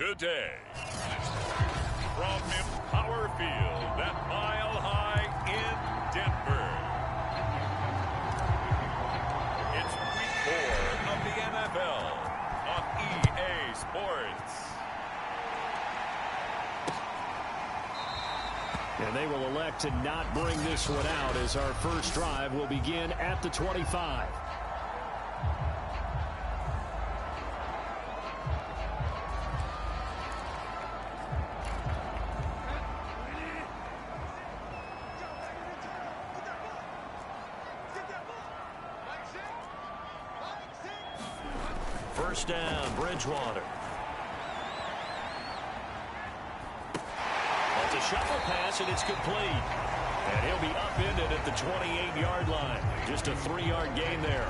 today. From Empower Field at Mile High in Denver. It's week 4 of the NFL on EA Sports. And they will elect to not bring this one out as our first drive will begin at the 25. First down, Bridgewater. That's a shuffle pass, and it's complete. And he'll be upended at the 28-yard line. Just a 3-yard gain there.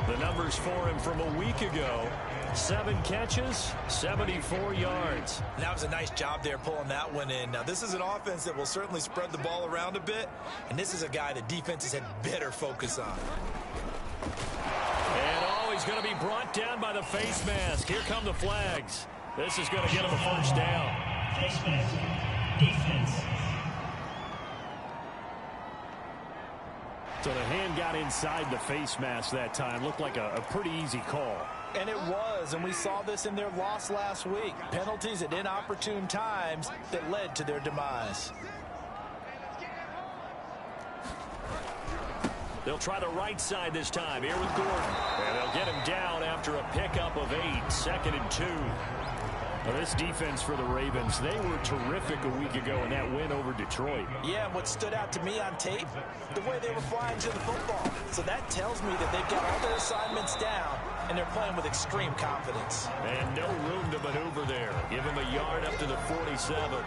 The numbers for him from a week ago: 7 catches, 74 yards. That was a nice job there pulling that one in. Now, this is an offense that will certainly spread the ball around a bit, and this is a guy that defenses had better focus on. And he's going to be brought down by the face mask. Here come the flags. This is going to get him a first down. Face mask, defense. So the hand got inside the face mask that time. Looked like a pretty easy call. And it was, and we saw this in their loss last week. Penalties at inopportune times that led to their demise. They'll try the right side this time here with Gordon. And they'll get him down after a pickup of 8, 2nd and 2. Well, this defense for the Ravens, they were terrific a week ago in that win over Detroit. Yeah, and what stood out to me on tape, the way they were flying to the football. So that tells me that they've got all their assignments down, and they're playing with extreme confidence. And no room to maneuver there. Give him a yard up to the 47.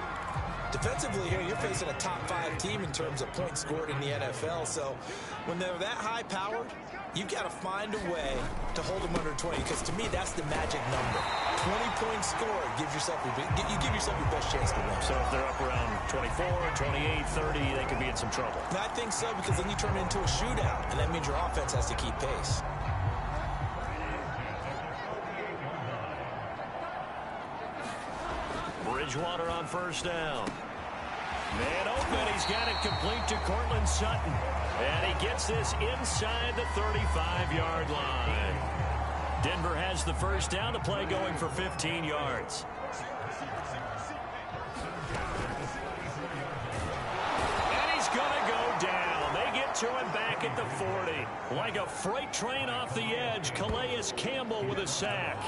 Defensively here, you're facing a top-5 team in terms of points scored in the NFL. So when they're that high-powered, you've got to find a way to hold them under 20, because to me, that's the magic number. 20 points scored, you give yourself your best chance to win. So if they're up around 24, 28, 30, they could be in some trouble. And I think so, because then you turn it into a shootout, and that means your offense has to keep pace. Bridgewater on first down. Man open, he's got it complete to Cortland Sutton. And he gets this inside the 35-yard line. Denver has the first down, the play going for 15 yards. And he's going to go down. They get to him back at the 40. Like a freight train off the edge, Calais Campbell with a sack.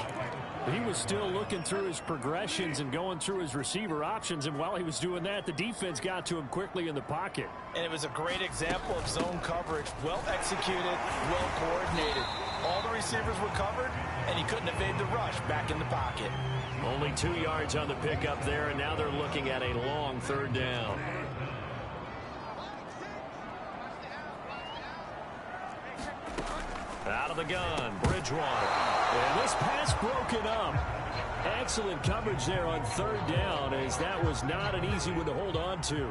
He was still looking through his progressions and going through his receiver options, and while he was doing that, the defense got to him quickly in the pocket. And it was a great example of zone coverage. Well executed, well coordinated. All the receivers were covered, and he couldn't evade the rush back in the pocket. Only 2 yards on the pickup there, and now they're looking at a long 3rd down. Out of the gun, Bridgewater. And this pass broken up. Excellent coverage there on 3rd down, as that was not an easy one to hold on to.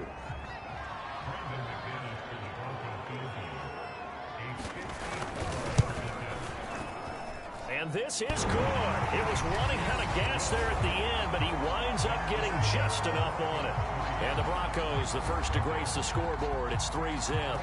And this is good. It was running out of gas there at the end, but he winds up getting just enough on it. And the Broncos, the first to grace the scoreboard. It's 3-zip.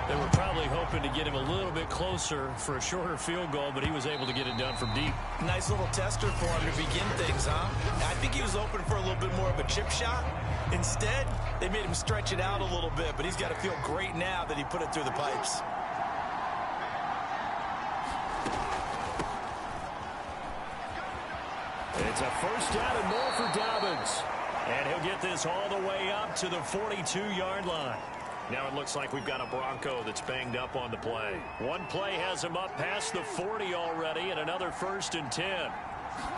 They were probably hoping to get him a little bit closer for a shorter field goal, but he was able to get it done from deep. Nice little tester for him to begin things, huh? I think he was open for a little bit more of a chip shot. Instead, they made him stretch it out a little bit, but he's got to feel great now that he put it through the pipes. It's a first down and more for Dobbins. And he'll get this all the way up to the 42-yard line. Now it looks like we've got a Bronco that's banged up on the play. One play has him up past the 40 already, and another 1st and 10.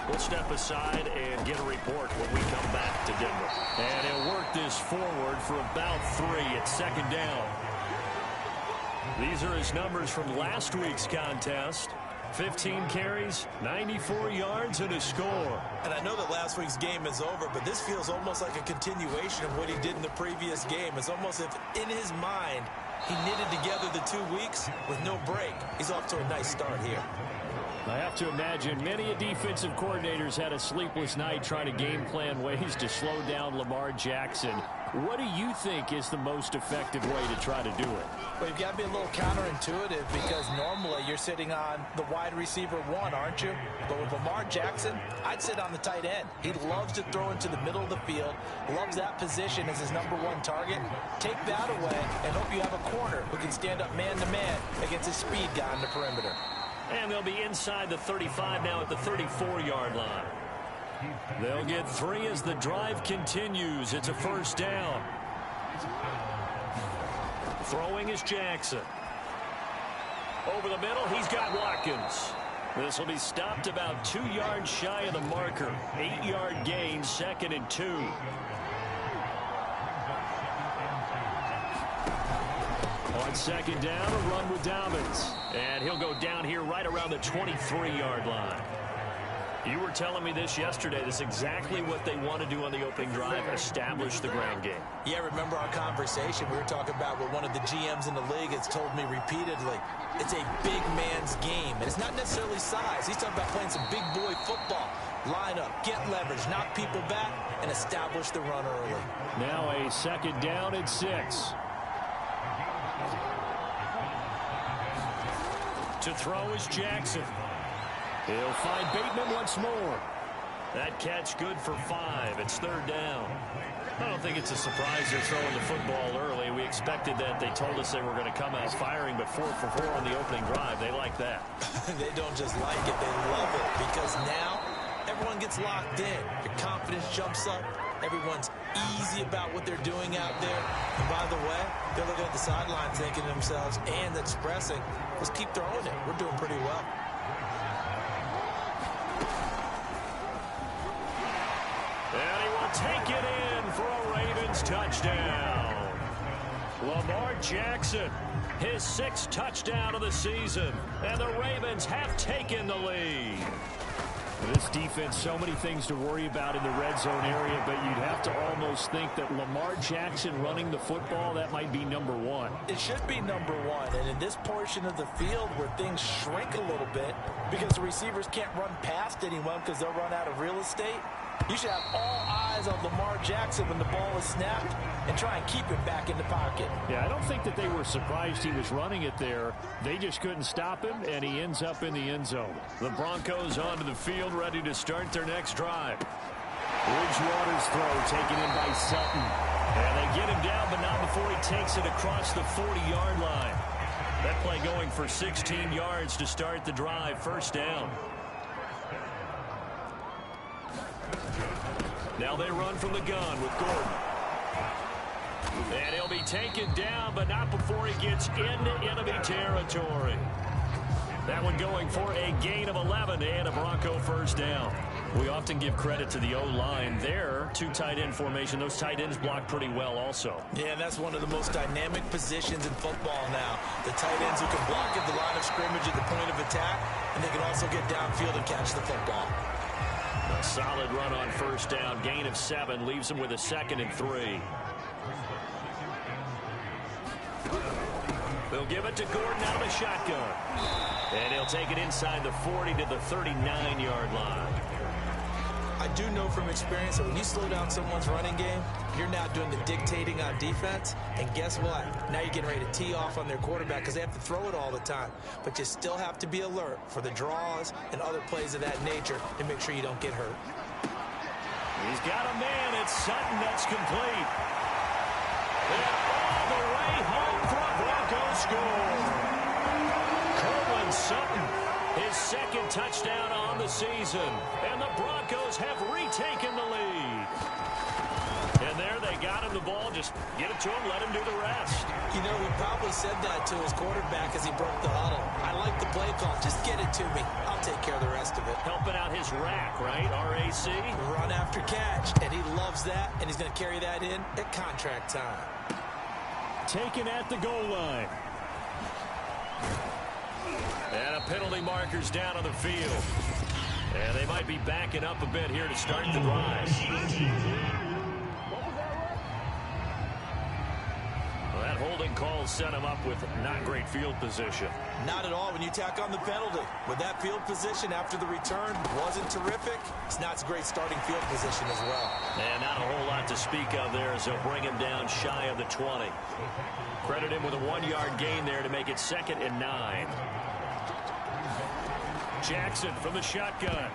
We'll step aside and get a report when we come back to Denver. And he'll work this forward for about 3 at 2nd down. These are his numbers from last week's contest. 15 carries, 94 yards, and a score. And I know that last week's game is over, but this feels almost like a continuation of what he did in the previous game. It's almost as if in his mind he knitted together the 2 weeks with no break. He's off to a nice start here. I have to imagine many defensive coordinators had a sleepless night trying to game plan ways to slow down Lamar Jackson. What do you think is the most effective way to try to do it? Well, you've got to be a little counterintuitive because normally you're sitting on the wide receiver one, aren't you? But with Lamar Jackson, I'd sit on the tight end. He loves to throw into the middle of the field, loves that position as his #1 target. Take that away and hope you have a corner who can stand up man-to-man against his speed guy on the perimeter. And they'll be inside the 35 now at the 34-yard line. They'll get 3 as the drive continues. It's a first down. Throwing is Jackson. Over the middle, he's got Watkins. This will be stopped about 2 yards shy of the marker. 8-yard gain, 2nd and 2. On 2nd down, a run with Dobbins. And he'll go down here right around the 23-yard line. You were telling me this yesterday. This is exactly what they want to do on the opening drive, establish the ground game. Yeah, remember our conversation? We were talking about what one of the GMs in the league has told me repeatedly. It's a big man's game, and it's not necessarily size. He's talking about playing some big boy football. Line up, get leverage, knock people back, and establish the run early. Now a 2nd down and 6. To throw is Jackson. He'll find Bateman once more. That catch good for 5. It's 3rd down. I don't think it's a surprise they're throwing the football early. We expected that. They told us they were going to come out firing, but 4 for 4 on the opening drive. They like that. They don't just like it, they love it, because now everyone gets locked in. Your confidence jumps up. Everyone's easy about what they're doing out there. And by the way, they're looking at the sideline thinking to themselves and expressing, let's keep throwing it. We're doing pretty well. And he will take it in for a Ravens touchdown. Lamar Jackson, his 6th touchdown of the season. And the Ravens have taken the lead. This defense, so many things to worry about in the red zone area, but you'd have to almost think that Lamar Jackson running the football, that might be #1. It should be #1, and in this portion of the field where things shrink a little bit because the receivers can't run past anyone because they'll run out of real estate, you should have all eyes on Lamar Jackson when the ball is snapped and try and keep it back in the pocket. Yeah, I don't think that they were surprised he was running it there. They just couldn't stop him, and he ends up in the end zone. The Broncos onto the field, ready to start their next drive. Bridgewater's throw taken in by Sutton. And they get him down, but not before he takes it across the 40-yard line. That play going for 16 yards to start the drive. First down. Now they run from the gun with Gordon. And he'll be taken down, but not before he gets into enemy territory. That one going for a gain of 11 and a Bronco first down. We often give credit to the O-line there. 2 tight end formation. Those tight ends block pretty well also. Yeah, and that's one of the most dynamic positions in football now. The tight ends who can block at the line of scrimmage at the point of attack, and they can also get downfield and catch the football. A solid run on first down. Gain of 7 leaves him with a 2nd and 3. They'll give it to Gordon out of the shotgun. And he'll take it inside the 40 to the 39-yard line. I do know from experience that when you slow down someone's running game, you're now doing the dictating on defense. And guess what? Now you're getting ready to tee off on their quarterback because they have to throw it all the time. But you still have to be alert for the draws and other plays of that nature to make sure you don't get hurt. He's got a man. It's Sutton. That's complete. And all the way home for a Broncos score. Courtland Sutton, his 2nd touchdown on the season. And the Broncos have retaken the lead. And there they got him the ball. Just get it to him, let him do the rest. You know, he probably said that to his quarterback as he broke the huddle. I like the play call. Just get it to me. I'll take care of the rest of it. Helping out his rack, right? RAC. Run after catch. And he loves that. And he's going to carry that in at contract time. Taken at the goal line. And a penalty marker's down on the field. And they might be backing up a bit here to start the drive. Well, that that holding call set him up with not great field position. Not at all when you tack on the penalty. With that field position after the return wasn't terrific, it's not a great starting field position as well. And not a whole lot to speak of there as they'll bring him down shy of the 20. Credit him with a 1-yard gain there to make it 2nd and 9. Jackson from the shotgun.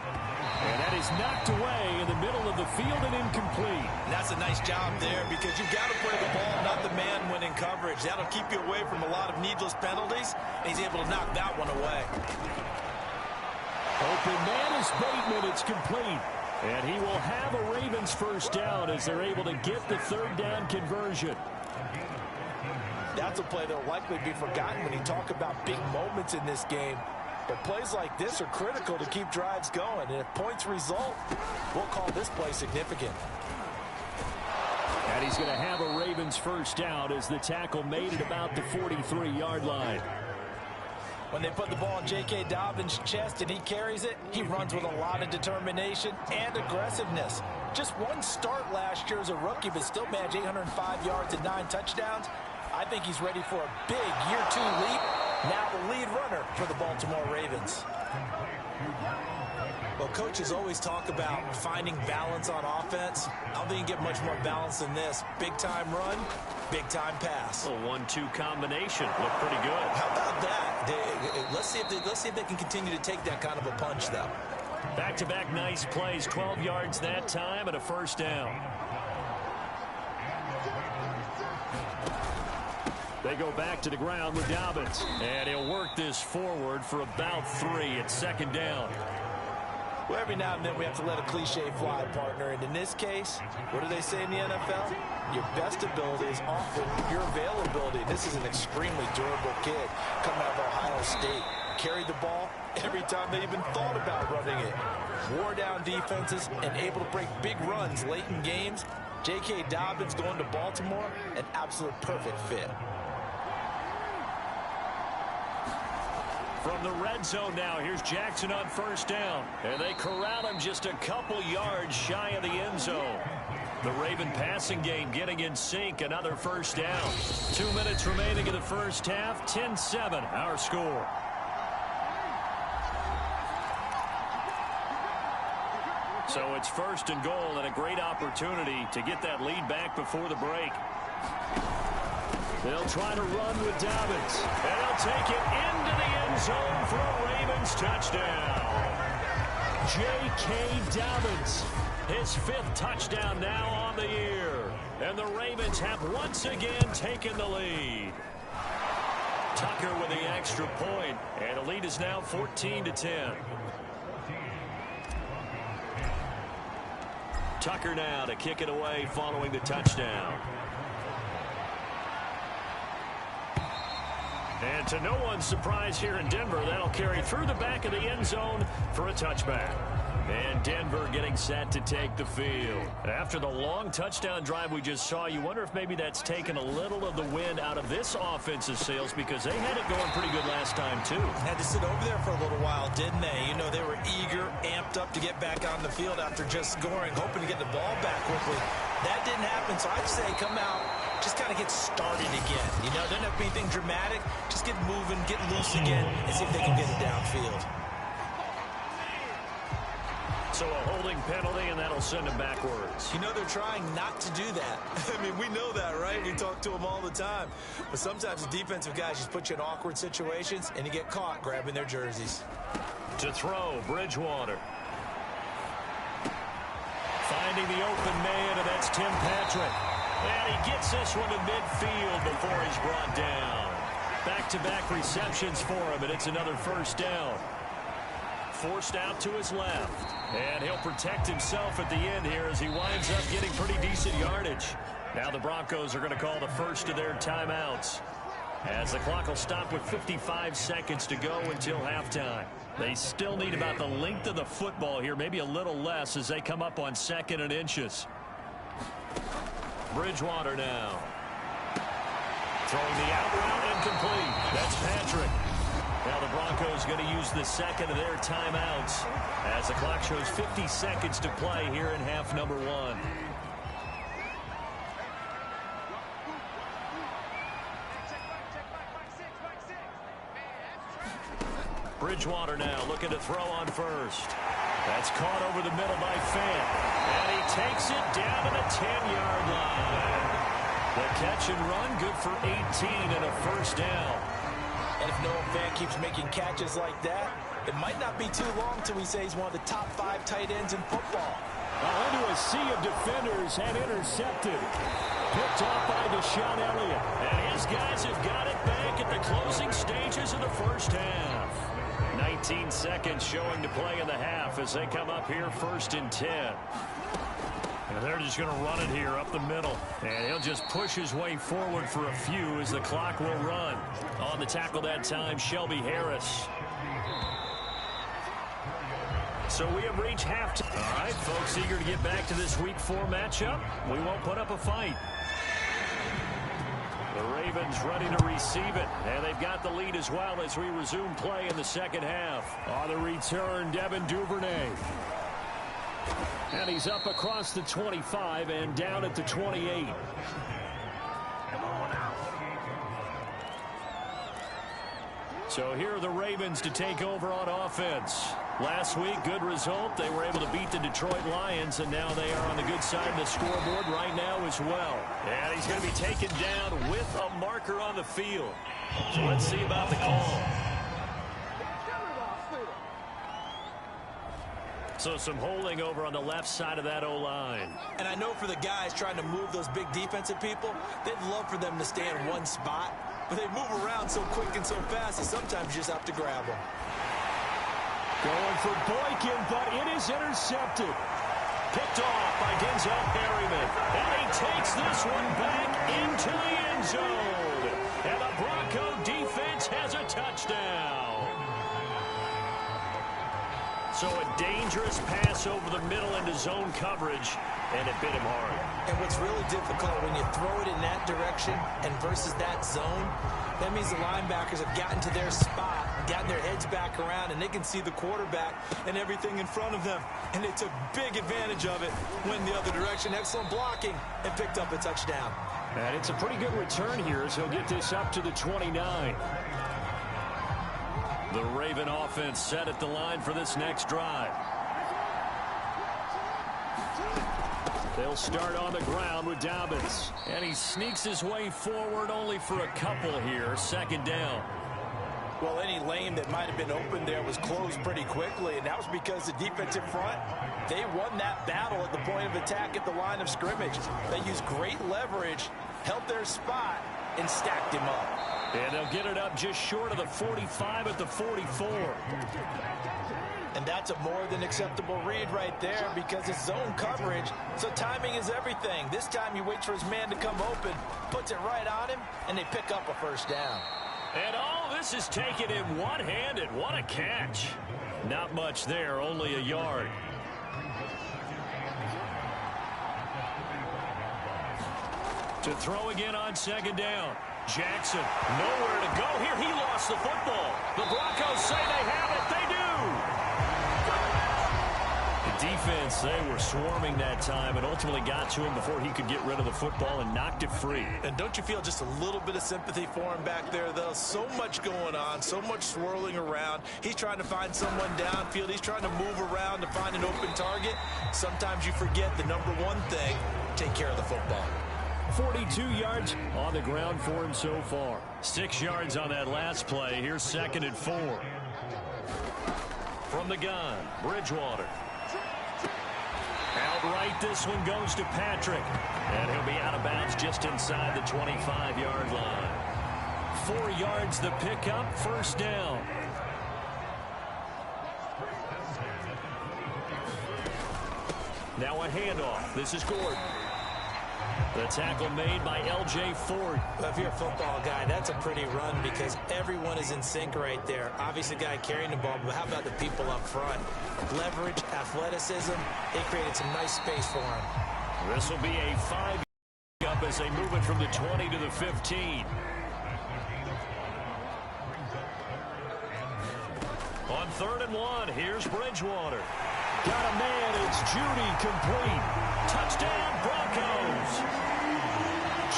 And that is knocked away in the middle of the field and incomplete. And that's a nice job there because you've got to play the ball, not the man when in coverage. That'll keep you away from a lot of needless penalties, and he's able to knock that one away. Open man is Bateman. It's complete. And he will have a Ravens first down as they're able to get the 3rd down conversion. That's a play that will likely be forgotten when you talk about big moments in this game. But plays like this are critical to keep drives going. And if points result, we'll call this play significant. And he's going to have a Ravens first down as the tackle made at about the 43-yard line. When they put the ball in J.K. Dobbins' chest and he carries it, he runs with a lot of determination and aggressiveness. Just one start last year as a rookie, but still managed 805 yards and 9 touchdowns. I think he's ready for a big year 2 leap. Now the lead runner for the Baltimore Ravens. Well, coaches always talk about finding balance on offense. I don't think you get much more balance than this. Big-time run, big-time pass. A 1-2 combination. Looked pretty good. How about that? Let's see if they can continue to take that kind of a punch, though. Back-to-back nice plays. 12 yards that time and a first down. They go back to the ground with Dobbins. And he'll work this forward for about 3. It's 2nd down. Well, every now and then we have to let a cliche fly, partner. And in this case, what do they say in the NFL? Your best ability is often your availability. This is an extremely durable kid coming out of Ohio State. Carried the ball every time they even thought about running it. Wore down defenses and able to break big runs late in games. J.K. Dobbins going to Baltimore, an absolute perfect fit. From the red zone now, here's Jackson on first down. And they corral him just a couple yards shy of the end zone. The Raven passing game getting in sync, another first down. 2 minutes remaining in the first half, 10-7, our score. So it's 1st and goal and a great opportunity to get that lead back before the break. They'll try to run with Dobbins. And they'll take it into the end zone for a Ravens touchdown. J.K. Dobbins, his 5th touchdown now on the year. And the Ravens have once again taken the lead. Tucker with the extra point, and the lead is now 14-10. Tucker now to kick it away following the touchdown. And to no one's surprise here in Denver, that'll carry through the back of the end zone for a touchback. And Denver getting set to take the field. After the long touchdown drive we just saw, you wonder if maybe that's taken a little of the wind out of this offensive sails because they had it going pretty good last time, too. Had to sit over there for a little while, didn't they? You know, they were eager, amped up to get back on the field after just scoring, hoping to get the ball back quickly. That didn't happen, so I'd say come out, just kind of get started again. You know, doesn't have to be anything dramatic. Just get moving, get loose again, and see if they can get it downfield. So a holding penalty, and that'll send him backwards. You know, they're trying not to do that. I mean, we know that, right? We talk to them all the time. But sometimes the defensive guys just put you in awkward situations, and you get caught grabbing their jerseys. To throw, Bridgewater. Finding the open man, and that's Tim Patrick. And he gets this one to midfield before he's brought down. Back-to-back receptions for him, and it's another first down. Forced out to his left. And he'll protect himself at the end here as he winds up getting pretty decent yardage. Now the Broncos are going to call the first of their timeouts, as the clock will stop with 55 seconds to go until halftime. They still need about the length of the football here, maybe a little less, as they come up on 2nd and inches. Bridgewater now. Throwing the out route incomplete. That's Patrick. Now the Broncos going to use the second of their timeouts as the clock shows 50 seconds to play here in half number 1. Bridgewater now looking to throw on first. That's caught over the middle by Fant. And he takes it down to the 10-yard line. The catch and run, good for 18 and a first down. And if Noah Fant keeps making catches like that, it might not be too long till we say he's one of the top 5 tight ends in football. Into a sea of defenders and intercepted. Picked off by Deshaun Elliott. And his guys have got it back at the closing stages of the first half. 19 seconds showing to play in the half as they come up here 1st and 10. And they're just going to run it here up the middle. And he'll just push his way forward for a few as the clock will run. On the tackle that time, Shelby Harris. So we have reached halftime. All right, folks, eager to get back to this Week 4 matchup. We won't put up a fight. The Ravens ready to receive it, and they've got the lead as well as we resume play in the second half. On the return, Devin Duvernay. And he's up across the 25 and down at the 28. So here are the Ravens to take over on offense. Last week, good result. They were able to beat the Detroit Lions, and now they are on the good side of the scoreboard right now as well. And he's going to be taken down with a marker on the field. So let's see about the call. So some holding over on the left side of that O-line. And I know for the guys trying to move those big defensive people, they'd love for them to stay in one spot. But they move around so quick and so fast that sometimes you just have to grab them. Going for Boykin, but it is intercepted. Picked off by Denzel Perryman. And he takes this one back into the end zone. And the Bronco defense has a touchdown. So a dangerous pass over the middle into zone coverage, and it bit him hard. And what's really difficult when you throw it in that direction and versus that zone, that means the linebackers have gotten to their spot, gotten their heads back around, and they can see the quarterback and everything in front of them. And they took big advantage of it, went the other direction, excellent blocking, and picked up a touchdown. And it's a pretty good return here as he'll get this up to the 29. The Raven offense set at the line for this next drive. They'll start on the ground with Dobbins. And he sneaks his way forward only for a couple here. Second down. Well, any lane that might have been open there was closed pretty quickly, and that was because the defensive front, they won that battle at the point of attack at the line of scrimmage. They used great leverage, held their spot, and stacked him up. And they'll get it up just short of the 45 at the 44. And that's a more than acceptable read right there because it's zone coverage, so timing is everything. This time he waits for his man to come open, puts it right on him, and they pick up a first down. And all this is taken in one-handed. What a catch. Not much there, only a yard. To throw again on second down. Jackson, nowhere to go here. He lost the football. The Broncos say they have it. They do. The defense, they were swarming that time and ultimately got to him before he could get rid of the football and knocked it free. And don't you feel just a little bit of sympathy for him back there, though? So much going on, so much swirling around. He's trying to find someone downfield. He's trying to move around to find an open target. Sometimes you forget the number one thing, take care of the football. 42 yards on the ground for him so far. 6 yards on that last play. Here's 2nd and 4. From the gun, Bridgewater. Outright, this one goes to Patrick. And he'll be out of bounds just inside the 25-yard line. 4 yards the pickup, first down. Now a handoff. This is Gordon. The tackle made by L.J. Ford. Well, if you're a football guy, that's a pretty run because everyone is in sync right there. Obviously, the guy carrying the ball, but how about the people up front? Leverage, athleticism, they created some nice space for him. This will be a 5-up as they move it from the 20 to the 15. On 3rd and 1, here's Bridgewater. Got a man, it's Judy, complete. Touchdown, Broncos.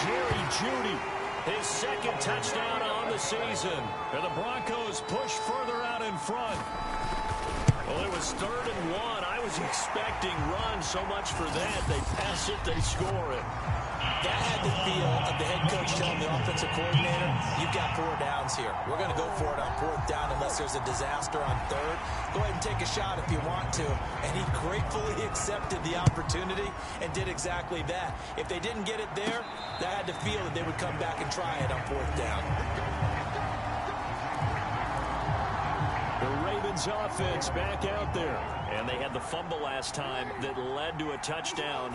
Jerry Judy His second touchdown on the season. And the Broncos push further out in front. Well, it was 3rd and 1. I was expecting runs. So much for that. They pass it, they score it. That had the feel of the head coach telling the offensive coordinator, you've got 4 downs here. We're going to go for it on 4th down unless there's a disaster on 3rd. Go ahead and take a shot if you want to. And he gratefully accepted the opportunity and did exactly that. If they didn't get it there, they had to feel that they would come back and try it on 4th down. The Ravens offense back out there. And they had the fumble last time that led to a touchdown.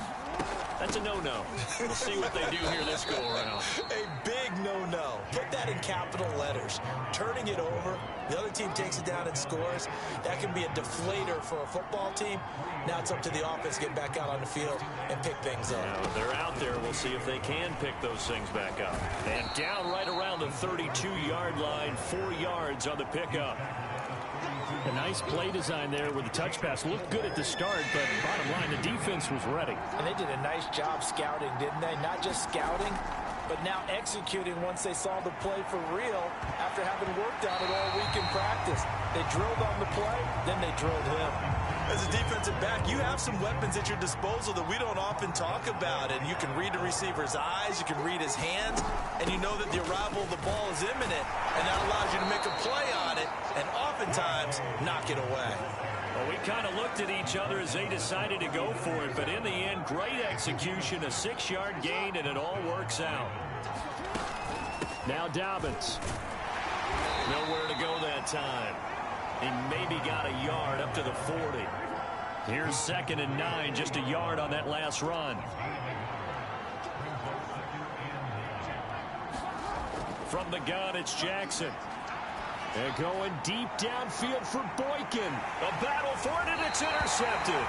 That's a no-no. We'll see what they do here this go-around. A big no-no. Put that in capital letters. Turning it over, the other team takes it down and scores. That can be a deflator for a football team. Now it's up to the offense to get back out on the field and pick things up. Now, they're out there. We'll see if they can pick those things back up. And down right around the 32-yard line, 4 yards on the pickup. A nice play design there with the touch pass. Looked good at the start, but bottom line, the defense was ready. And they did a nice job scouting, didn't they? Not just scouting, but now executing once they saw the play for real after having worked on it all week in practice. They drilled on the play, then they drilled him. As a defensive back, you have some weapons at your disposal that we don't often talk about. And you can read the receiver's eyes, you can read his hands, and you know that the arrival of the ball is imminent, and that allows you to make a play on it and oftentimes knock it away. Well, we kind of looked at each other as they decided to go for it, but in the end, great execution, a 6-yard gain, and it all works out. Now Dobbins. Nowhere to go that time. He maybe got a yard up to the 40. Here's 2nd and 9, just a yard on that last run. From the gun, it's Jackson. They're going deep downfield for Boykin. A battle for it, and it's intercepted.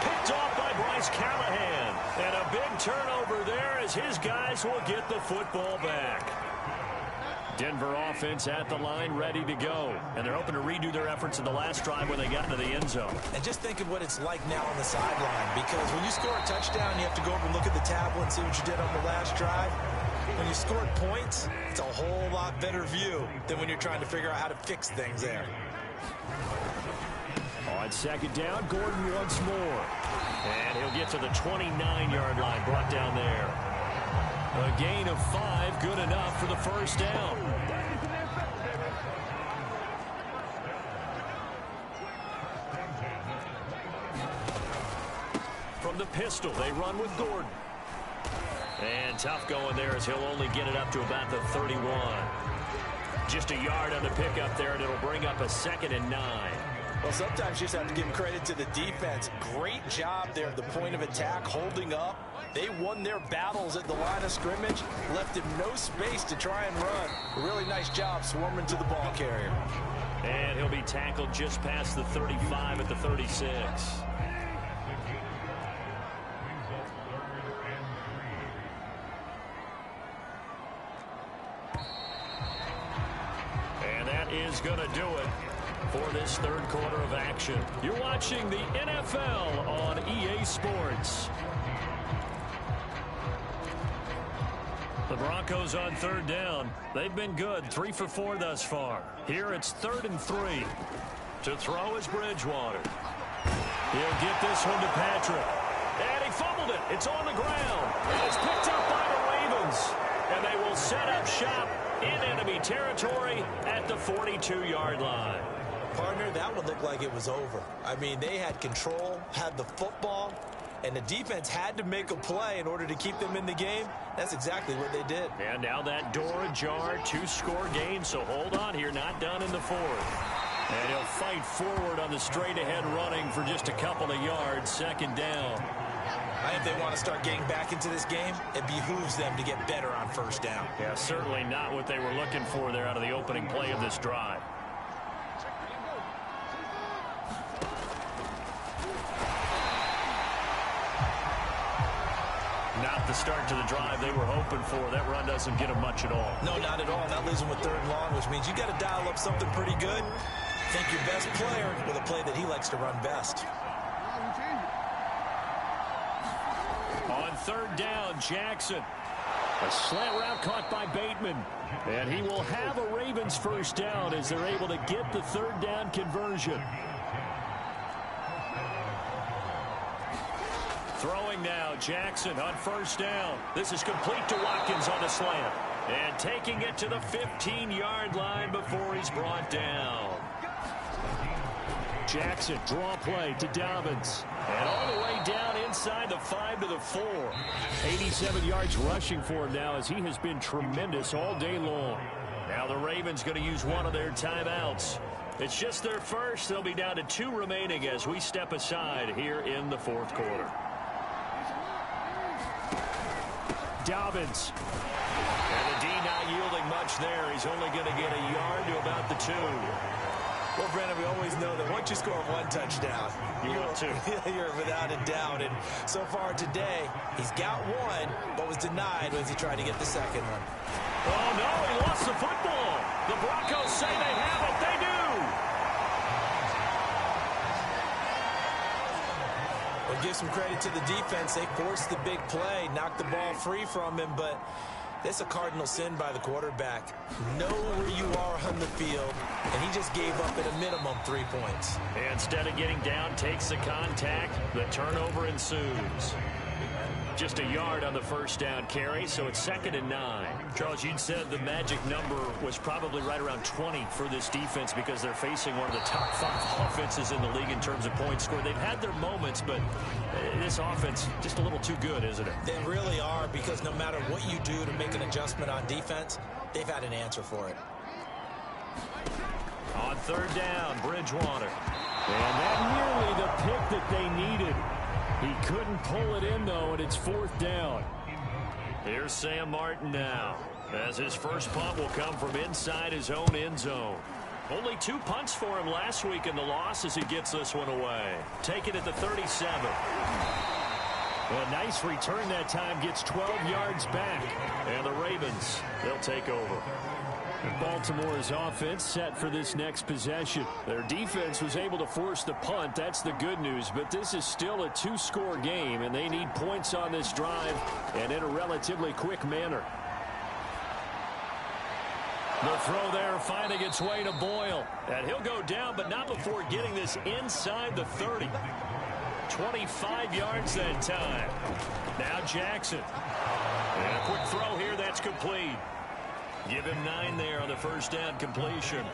Picked off by Bryce Callahan. And a big turnover there as his guys will get the football back. Denver offense at the line, ready to go. And they're hoping to redo their efforts in the last drive when they got into the end zone. And just think of what it's like now on the sideline, because when you score a touchdown, you have to go over and look at the tablet and see what you did on the last drive. When you scored points, it's a whole lot better view than when you're trying to figure out how to fix things there. On 2nd down, Gordon once more. And he'll get to the 29-yard line, brought down there. A gain of 5, good enough for the 1st down. From the pistol, they run with Gordon. And tough going there as he'll only get it up to about the 31. Just a yard on the pickup there, and it'll bring up a 2nd and 9. Well, sometimes you just have to give credit to the defense. Great job there at the point of attack, holding up. They won their battles at the line of scrimmage, left him no space to try and run. A really nice job swarming to the ball carrier. And he'll be tackled just past the 35 at the 36. And that is going to do it for this 3rd quarter of action. You're watching the NFL on EA Sports. The Broncos on 3rd down. They've been good, 3 for 4 thus far. Here it's 3rd and 3. To throw is Bridgewater. He'll get this one to Patrick. And he fumbled it. It's on the ground. And it's picked up by the Ravens. And they will set up shop in enemy territory at the 42-yard line. Partner, that one looked like it was over. I mean, they had control, had the football, and the defense had to make a play in order to keep them in the game. That's exactly what they did. And now that door ajar, 2-score game, so hold on here, not done in the 4th. And he'll fight forward on the straight-ahead running for just a couple of yards, 2nd down. I think they want to start getting back into this game. It behooves them to get better on 1st down. Yeah, certainly not what they were looking for there out of the opening play of this drive. Not the start to the drive they were hoping for. That run doesn't get them much at all. No, not at all. Not losing with 3rd and long, which means you got to dial up something pretty good. Think your best player with a play that he likes to run best. On 3rd down, Jackson. A slant route caught by Bateman. And he will have a Ravens first down as they're able to get the third down conversion. Throwing now, Jackson on first down. This is complete to Watkins on the slant. And taking it to the 15-yard line before he's brought down. Jackson, draw play to Dobbins. And all the way down inside the 5 to the 4. 87 yards rushing for him now as he has been tremendous all day long. Now the Ravens going to use one of their timeouts. It's just their first. They'll be down to 2 remaining as we step aside here in the fourth quarter. Dobbins. And the D not yielding much there. He's only going to get a yard to about the 2. Well, Brandon, we always know that once you score one touchdown, you're without a doubt. And so far today, he's got one, but was denied as he tried to get the second one. Oh, no, he lost the football. The Broncos say they have it. They do. Well, give some credit to the defense. They forced the big play, knocked the ball free from him, but that's a cardinal sin by the quarterback. Know where you are on the field, and he just gave up at a minimum 3 points. And instead of getting down, takes the contact. The turnover ensues. Just a yard on the first down carry, so it's 2nd and 9. Charles, you'd said the magic number was probably right around 20 for this defense because they're facing one of the top 5 offenses in the league in terms of points scored. They've had their moments, but this offense just a little too good, isn't it? They really are, because no matter what you do to make an adjustment on defense, they've had an answer for it. On 3rd down, Bridgewater. And that nearly the pick that they needed. He couldn't pull it in, though, and it's 4th down. Here's Sam Martin now, as his first punt will come from inside his own end zone. Only 2 punts for him last week in the loss as he gets this one away. Take it at the 37. A nice return that time, gets 12 yards back. And the Ravens, they'll take over. Baltimore's offense set for this next possession. Their defense was able to force the punt. That's the good news. But this is still a 2-score game, and they need points on this drive and in a relatively quick manner. The throw there finding its way to Boyle. And he'll go down, but not before getting this inside the 30. 25 yards that time. Now Jackson. And a quick throw here that's complete. Give him 9 there on the first down completion.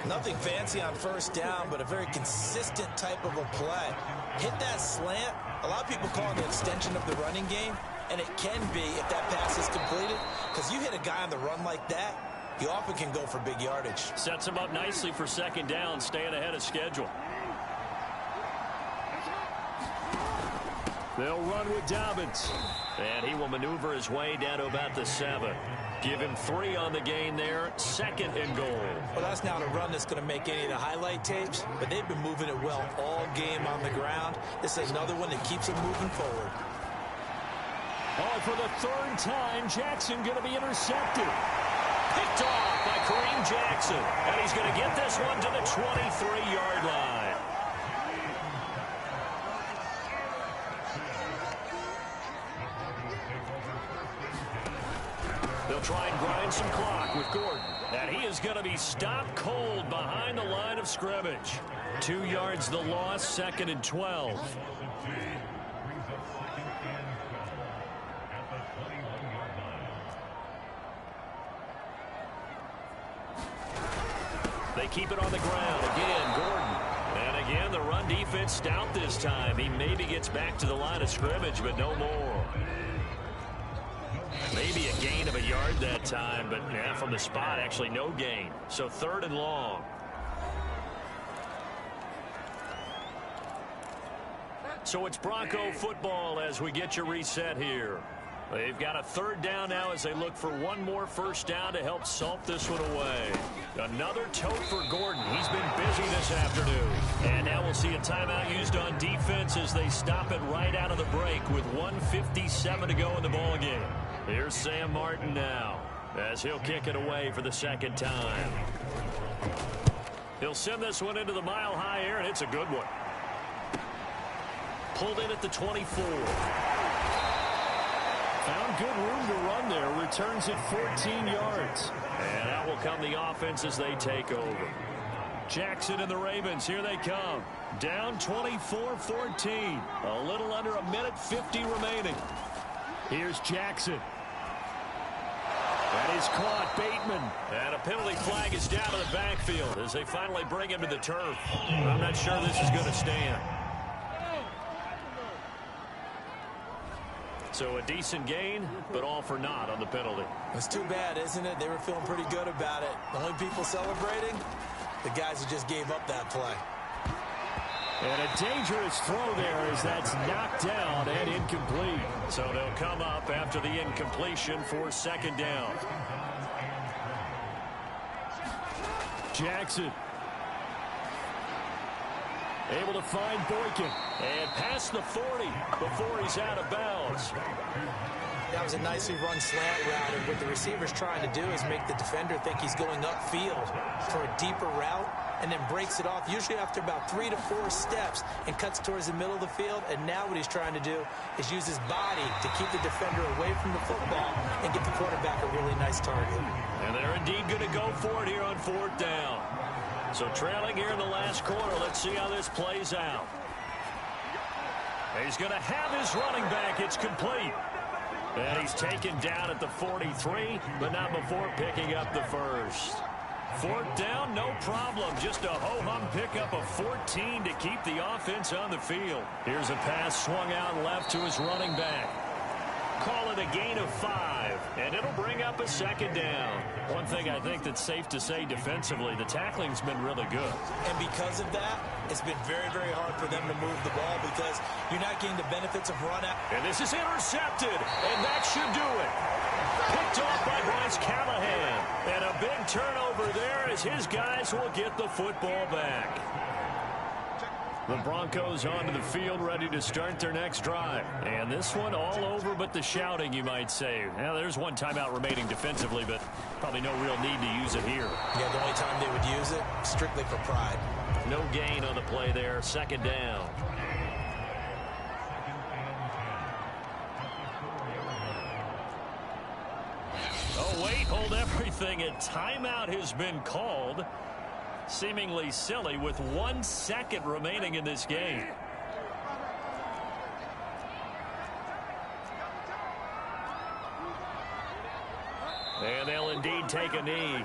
Nothing fancy on first down, but a very consistent type of a play. Hit that slant. A lot of people call it an extension of the running game, and it can be if that pass is completed, because you hit a guy on the run like that, he often can go for big yardage. Sets him up nicely for 2nd down, staying ahead of schedule. They'll run with Dobbins. And he will maneuver his way down to about the 7. Give him 3 on the gain there. 2nd and goal. Well, that's not a run that's going to make any of the highlight tapes, but they've been moving it well all game on the ground. This is another one that keeps them moving forward. Oh, for the 3rd time, Jackson going to be intercepted. Picked off by Kareem Jackson. And he's going to get this one to the 23-yard line. They'll try and grind some clock with Gordon. And he is going to be stopped cold behind the line of scrimmage. 2 yards the loss, 2nd and 12. They keep it on the ground. Again, Gordon. And again, the run defense stout this time. He maybe gets back to the line of scrimmage, but no more. Maybe a gain of a yard that time, but yeah, from the spot, actually no gain. So 3rd and long. So it's Bronco football as we get you reset here. They've got a 3rd down now as they look for one more first down to help salt this one away. Another tote for Gordon. He's been busy this afternoon. And now we'll see a timeout used on defense as they stop it right out of the break with 1:57 to go in the ballgame. Here's Sam Martin now as he'll kick it away for the 2nd time. He'll send this one into the mile-high air, and it's a good one. Pulled in at the 24. Found good room to run there. Returns it 14 yards. And out will come the offense as they take over. Jackson and the Ravens, here they come. Down 24-14. A little under a minute 50 remaining. Here's Jackson. That is caught. Bateman. And a penalty flag is down to the backfield as they finally bring him to the turf. I'm not sure this is going to stand. So a decent gain, but all for naught on the penalty. It's too bad, isn't it? They were feeling pretty good about it. The only people celebrating, the guys who just gave up that play. And a dangerous throw there as that's knocked down and incomplete. So they'll come up after the incompletion for second down. Jackson. Able to find Boykin. And past the 40 before he's out of bounds. That was a nicely run slant route, and what the receiver's trying to do is make the defender think he's going upfield for a deeper route, and then breaks it off, usually after about 3 to 4 steps, and cuts towards the middle of the field. And now what he's trying to do is use his body to keep the defender away from the football and get the quarterback a really nice target. And they're indeed going to go for it here on fourth down. So trailing here in the last quarter, let's see how this plays out. He's going to have his running back. It's complete. And he's taken down at the 43, but not before picking up the first. Fourth down, no problem. Just a ho-hum pickup of 14 to keep the offense on the field. Here's a pass swung out left to his running back. Call it a gain of 5, and it'll bring up a second down. One thing I think that's safe to say defensively, the tackling's been really good. And because of that, it's been very, very hard for them to move the ball because you're not getting the benefits of run out. And this is intercepted, and that should do it. Picked off by Bryce Callahan. And a big turnover there as his guys will get the football back. The Broncos onto the field ready to start their next drive. And this one all over but the shouting, you might say. Now, there's one timeout remaining defensively, but probably no real need to use it here. Yeah, the only time they would use it, strictly for pride. No gain on the play there. Second down. Oh, wait, hold everything. A timeout has been called. Seemingly silly with 1 second remaining in this game. And they'll indeed take a knee.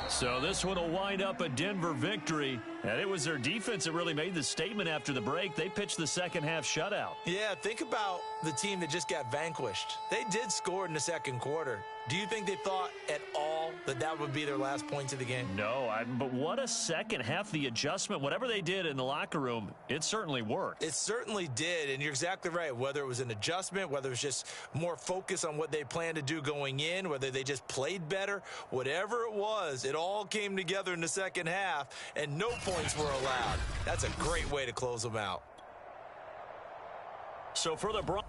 So this one will wind up a Denver victory. And it was their defense that really made the statement after the break. They pitched the second half shutout. Yeah, think about the team that just got vanquished. They did score in the second quarter. Do you think they thought at all that that would be their last points of the game? No, but what a second half. The adjustment, whatever they did in the locker room, it certainly worked. It certainly did, and you're exactly right. Whether it was an adjustment, whether it was just more focus on what they planned to do going in, whether they just played better, whatever it was, it all came together in the second half, and no points were allowed. That's a great way to close them out. So for the Broncos.